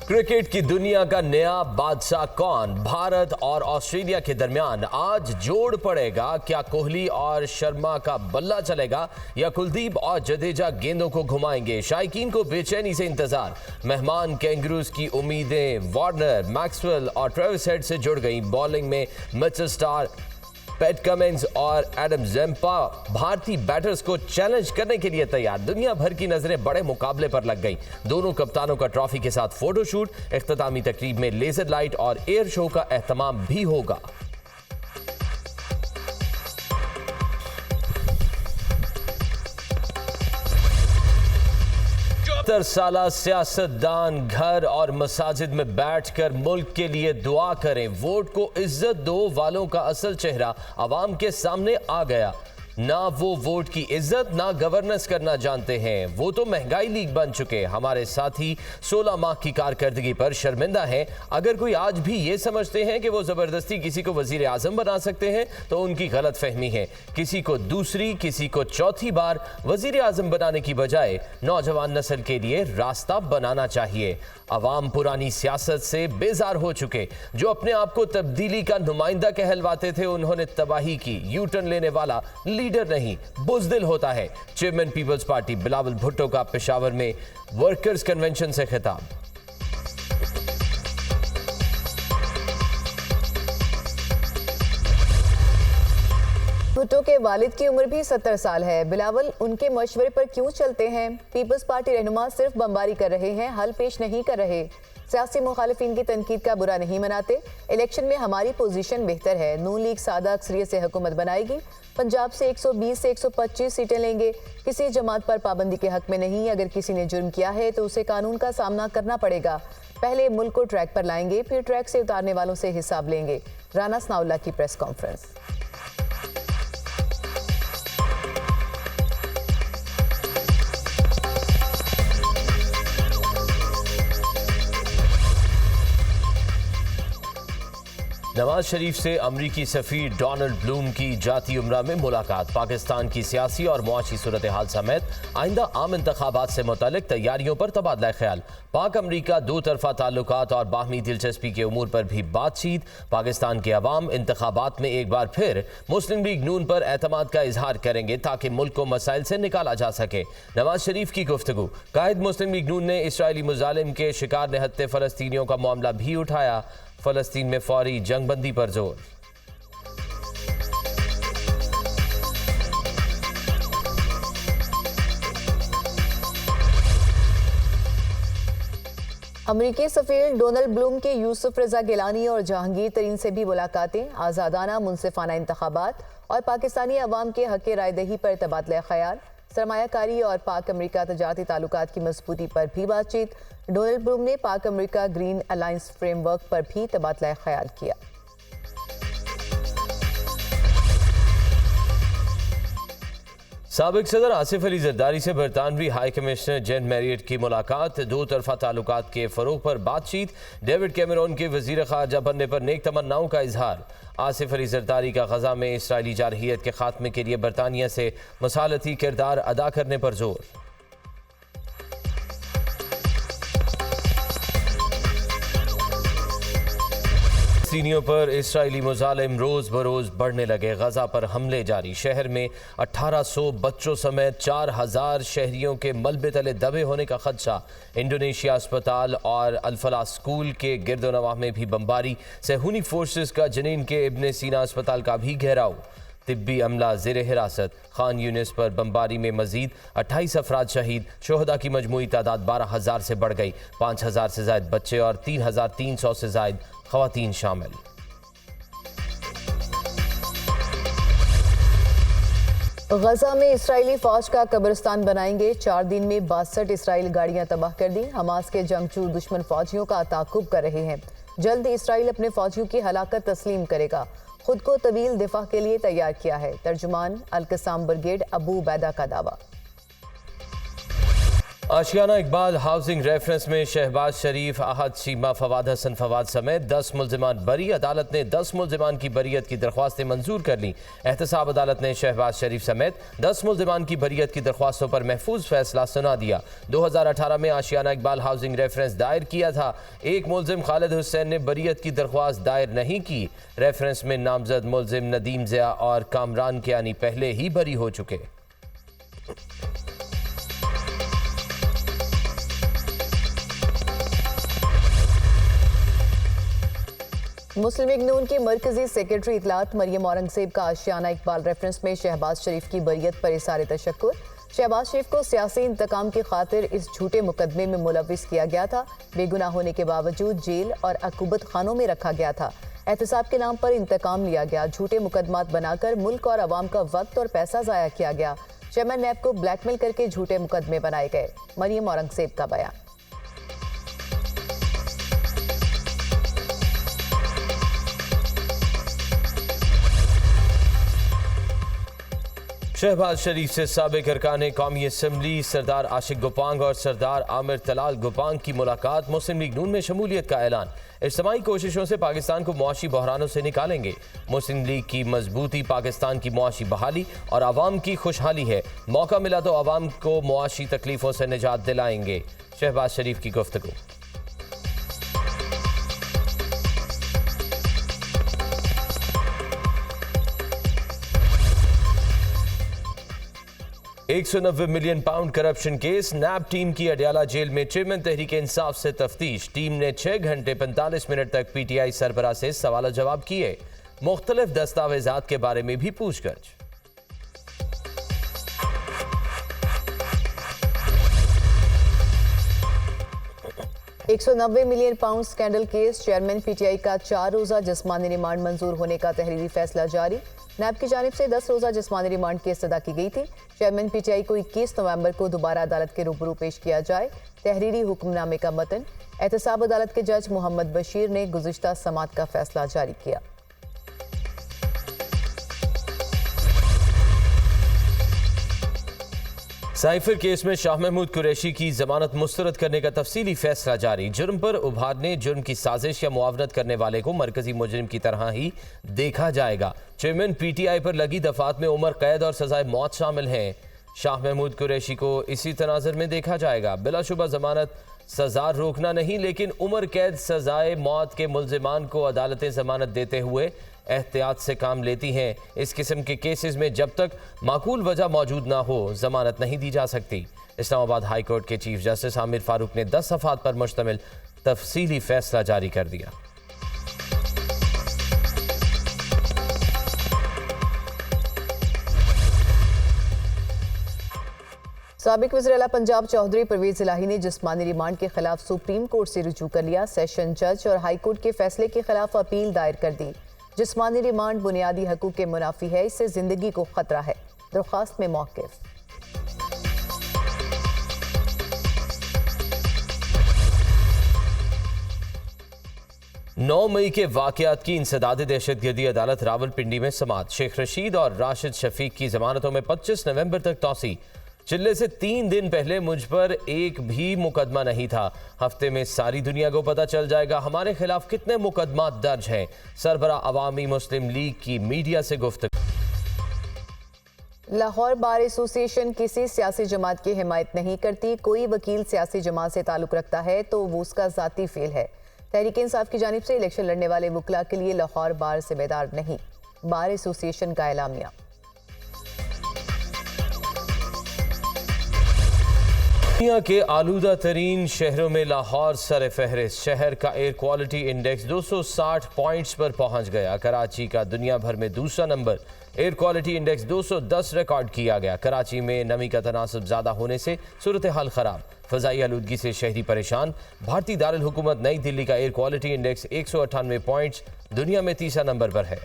Cricket की दुनिया का नया बादशाह कौन? भारत और ऑस्ट्रेलिया के दरमियान आज जोड़ पड़ेगा। क्या कोहली और शर्मा का बल्ला चलेगा या कुलदीप और जडेजा गेंदों को घुमाएंगे? शायकीन को बेचैनी से इंतजार। मेहमान कैंगरूज की उम्मीदें वार्नर, मैक्सवेल और ट्रेविस हेड से जुड़ गई। बॉलिंग में मिचेल स्टार्क, पैट कमिंस और एडम ज़ेम्पा भारतीय बैटर्स को चैलेंज करने के लिए तैयार। दुनिया भर की नजरें बड़े मुकाबले पर लग गई। दोनों कप्तानों का ट्रॉफी के साथ फोटोशूट, इख्तितामी तकरीब में लेजर लाइट और एयर शो का एहतमाम भी होगा। 70 साला सियासतदान घर और मसाजिद में बैठकर मुल्क के लिए दुआ करें। वोट को इज्जत दो वालों का असल चेहरा अवाम के सामने आ गया। ना वो वोट की इज्जत ना गवर्नेंस करना जानते हैं। वो तो महंगाई लीग बन चुके। हमारे साथी 16 माह की कारकर्दगी पर शर्मिंदा हैं। अगर कोई आज भी ये समझते हैं कि वो जबरदस्ती किसी को वजीर आजम बना सकते हैं तो उनकी गलत फहमी है। किसी को दूसरी, किसी को चौथी बार वजीर आजम बनाने की बजाय नौजवान नस्ल के लिए रास्ता बनाना चाहिए। अवाम पुरानी सियासत से बेजार हो चुके। जो अपने आप को तब्दीली का नुमाइंदा कहलवाते थे, उन्होंने तबाही की। यू टर्न लेने वाला लीडर नहीं, बुज़दिल होता है। Chairman peoples party Bilawal Bhutto का पेशावर में वर्कर्स कन्वेंशन से खिताब। भुट्टो के वालिद की उम्र भी 70 साल है। बिलावल उनके मशवरे पर क्यों चलते हैं? पीपल्स पार्टी रहनुमा सिर्फ बमबारी कर रहे हैं, हल पेश नहीं कर रहे। सियासी मुखालिफिन की तनकीद का बुरा नहीं मनाते। इलेक्शन में हमारी पोजीशन बेहतर है। नून लीग सादा अक्सरियत से हुकूमत बनाएगी। पंजाब से 120 से 125 सीटें लेंगे। किसी जमात पर पाबंदी के हक में नहीं। अगर किसी ने जुर्म किया है तो उसे कानून का सामना करना पड़ेगा। पहले मुल्क को ट्रैक पर लाएंगे, फिर ट्रैक से उतारने वालों से हिसाब लेंगे। राना सनाउल्लाह की प्रेस कॉन्फ्रेंस। नवाज शरीफ से अमरीकी सफीर डोनाल्ड ब्लूम की जाती उम्रा में मुलाकात। पाकिस्तान की सियासी और मुआशी सूरत हाल समेत आइंदा आम इंतखाबात से मुतालिक तैयारियों पर तबादला ख्याल। पाक अमरीका दो तरफा ताल्लुकात और बाहमी दिलचस्पी के उमूर पर भी बातचीत। पाकिस्तान के अवाम इंतखाबात में एक बार फिर मुस्लिम लीग नून पर एतमाद का इजहार करेंगे ताकि मुल्क को मसाइल से निकाला जा सके। नवाज शरीफ की गुफ्तगू। कायद मुस्लिम लीग नून ने इसराइली मुजालिम के शिकार निहत्ते फलस्तीनियों का मामला भी उठाया। फलस्तीन में फौरी जंगबंदी पर जोर। अमरीकी सफीर डोनाल्ड ब्लूम के यूसुफ रजा गिलानी और जहांगीर तरीन से भी मुलाकातें। आज़ादाना मुनसिफाना इंतखाबात और पाकिस्तानी अवाम के हक रायदही पर तबादला ख्याल। सरमायाकारी और पाक अमरीका तजारती ताल्लुकात की मजबूती पर भी बातचीत। डोनाल्ड ब्लूम ने पाक अमरीका ग्रीन अलायंस फ्रेमवर्क पर भी तबादला ख्याल किया। साबिक सदर आसिफ अली जरदारी से बरतानवी हाई कमिश्नर जेन मैरियट की मुलाकात। दो तरफा ताल्लुकात के फरोग पर बातचीत। डेविड कैमरून के वजीर खारजा बनने पर नेक तमन्नाओं का इजहार। आसिफ अली जरदारी का गजा में इसराइली जारहियत के खात्मे के लिए बरतानिया से मसालती किरदार अदा करने पर जोर। फलस्तीनियों पर इसराइली मुजालिम रोज बरोज बढ़ने लगे। गजा पर हमले जारी। शहर में 1800 बच्चों समेत 4000 शहरियों के मलबे तले दबे होने का खदशा। इंडोनेशिया अस्पताल और अल-फलाह स्कूल के गिरदोनवाह में भी बमबारी। सहूनी फोर्सेस का जनीन के इब्ने सीना अस्पताल का भी घेराव। तिब्बी अमला ज़ेर हिरासत। खान यूनिस पर बमबारी में मजीद 28 अफराद शहीद। शोहदा की मजमूई तादाद 12,000 से बढ़ गई। 5,000 से जायद बच्चे और 3,300 से जायद ख़वातीन शामिल। गजा में इसराइली फौज का कब्रिस्तान बनाएंगे। 4 दिन में 62 इसराइल गाड़ियां तबाह कर दी। हमास के जंगजू दुश्मन फौजियों का ताकुब कर रहे हैं। जल्द इसराइल अपने फौजियों की हलाकत तस्लीम करेगा। खुद को तवील दिफा के लिए तैयार किया है। तर्जुमान अल-कसाम ब्रिगेड अबू उबैदा का दावा। आशियाना इकबाल हाउसिंग रेफरेंस में शहबाज शरीफ, अहद शीमा, फवाद हसन फवाद समेत 10 मुल्जिमान बरी। अदालत ने 10 मुल्जिमान की बरीयत की दरख्वास्तें मंजूर कर ली। एहतसाब अदालत ने शहबाज शरीफ समेत 10 मुल्जिमान की बरीयत की दरख्वास्तों पर महफूज फैसला सुना दिया। 2018 में आशियाना इकबाल हाउसिंग रेफरेंस दायर किया था। एक मुल्जिम खालिद हुसैन ने बरीयत की दरख्वास्त दायर नहीं की। रेफरेंस में नामजद मुल्जिम नदीम ज़िया और कामरान कियानी पहले ही बरी हो चुके। मुस्लिम लीग नून की मरकजी सेक्रेटरी इतलात मरियम औरंगजेब का आशियाना इकबाल रेफरेंस में शहबाज शरीफ की बरीयत पर इज़हार तशक्कुर। शहबाज शरीफ को सियासी इंतकाम की खातिर इस झूठे मुकदमे में मुलविस किया गया था। बेगुनाह होने के बावजूद जेल और अकूबत खानों में रखा गया था। एहतसाब के नाम पर इंतकाम लिया गया। झूठे मुकदमात बनाकर मुल्क और अवाम का वक्त और पैसा ज़ाया किया गया। चेयरमैन नैब को ब्लैकमेल करके झूठे मुकदमे बनाए गए। मरियम औरंगजेब का बयान। शहबाज शरीफ से साबिक अरकान कौमी असम्बली सरदार आशिक गोपांग और सरदार आमिर तलाल गोपांग की मुलाकात। मुस्लिम लीग नून में शमूलियत का ऐलान। इज्तिमाई कोशिशों से पाकिस्तान को मुआशी बहरानों से निकालेंगे। मुस्लिम लीग की मजबूती पाकिस्तान की मुआशी बहाली और आवाम की खुशहाली है। मौका मिला तो आवाम को मुआशी तकलीफों से निजात दिलाएंगे। शहबाज शरीफ की गुफ्तगू। £190 मिलियन करप्शन केस। नैब टीम की अडयाला जेल में चेयरमैन तहरीक इंसाफ से तफ्तीश। टीम ने 6 घंटे 45 मिनट तक PTI सरबराह से सवाल जवाब किए। मुख्तलिफ दस्तावेजात के बारे में भी पूछगछ। £190 million scandal case. Chairman PTI का 4 रोज़ा जिस्मानी रिमांड मंजूर होने का तहरीरी फैसला जारी। नैब की जानिब से 10 रोज़ा जिस्मानी रिमांड की इस्तदा की गई थी। चेयरमैन PTI को 21 नवंबर को दोबारा अदालत के रूबरू पेश किया जाए। तहरीरी हुक्मनामे का मतन। एहतसाब अदालत के जज मोहम्मद बशीर ने गुज़िश्ता समात का फैसला जारी किया। साइफर केस में शाह महमूद कुरैशी की जमानत मुस्तरद करने का तफसीली फैसला जारी। जुर्म पर उभारने, जुर्म की साजिश या मुआवनत करने वाले को मरकजी मुजरिम की तरह ही देखा जाएगा। चेयरमैन PTI पर लगी दफात में उम्र कैद और सजाए मौत शामिल हैं। शाह महमूद कुरैशी को इसी तनाजर में देखा जाएगा। बिलाशुबा जमानत सजा रोकना नहीं, लेकिन उम्र कैद सजाए मौत के मुल्जिमान को अदालतें जमानत देते हुए एहतियात से काम लेती हैं। इस किस्म के केसेस में जब तक माकूल वजह मौजूद ना हो जमानत नहीं दी जा सकती। इस्लामाबाद हाई कोर्ट के चीफ जस्टिस आमिर फारूक ने 10 सफ़ात पर मुश्तमिल तफसीली फैसला जारी कर दिया। साबिक वज़ीर आला पंजाब चौधरी परवेज इलाही ने जिस्मानी रिमांड के खिलाफ सुप्रीम कोर्ट से रुजू कर लिया। सेशन जज और हाई कोर्ट के फैसले के खिलाफ अपील दायर कर दी। जिस्मानी रिमांड बुनियादी हकूक़ के मुनाफी है, इससे जिंदगी को खतरा है। दरख्वास्त में मौक़िफ़। 9 मई के वाक़यात की इंसदाद दहशतगर्दी अदालत रावलपिंडी में समाअत। शेख रशीद और राशिद शफीक की जमानतों में 25 नवंबर तक तौसी। चिल्ले से 3 दिन पहले मुझ पर एक भी मुकदमा नहीं था। हफ्ते में सारी दुनिया को पता चल जाएगा हमारे खिलाफ कितने मुकदमा दर्ज हैं। सरबरा अवामी मुस्लिम लीग की मीडिया से गुफ्तगू। लाहौर बार एसोसिएशन किसी सियासी जमात की हिमायत नहीं करती। कोई वकील सियासी जमात से ताल्लुक रखता है तो वो उसका ज़ाती फेल है। तहरीक इंसाफ की जानिब से इलेक्शन लड़ने वाले वकला के लिए लाहौर बार जिम्मेदार नहीं। बार एसोसिएशन का एलामिया। दुनिया के आलूदा तरीन शहरों में लाहौर सर फहरिस्त। शहर का एयर क्वालिटी इंडेक्स 260 पॉइंट्स पर पहुंच गया। कराची का दुनिया भर में दूसरा number. Air quality index 210 record किया गया। कराची में नमी का तनासब ज़्यादा होने से सूरत हाल ख़राब। फ़ज़ाई आलूदगी से शहरी परेशान। भारतीय दारुल हुकूमत नई दिल्ली का एयर क्वालिटी इंडेक्स 198 पॉइंट्स दुनिया में तीसरा नंबर पर है।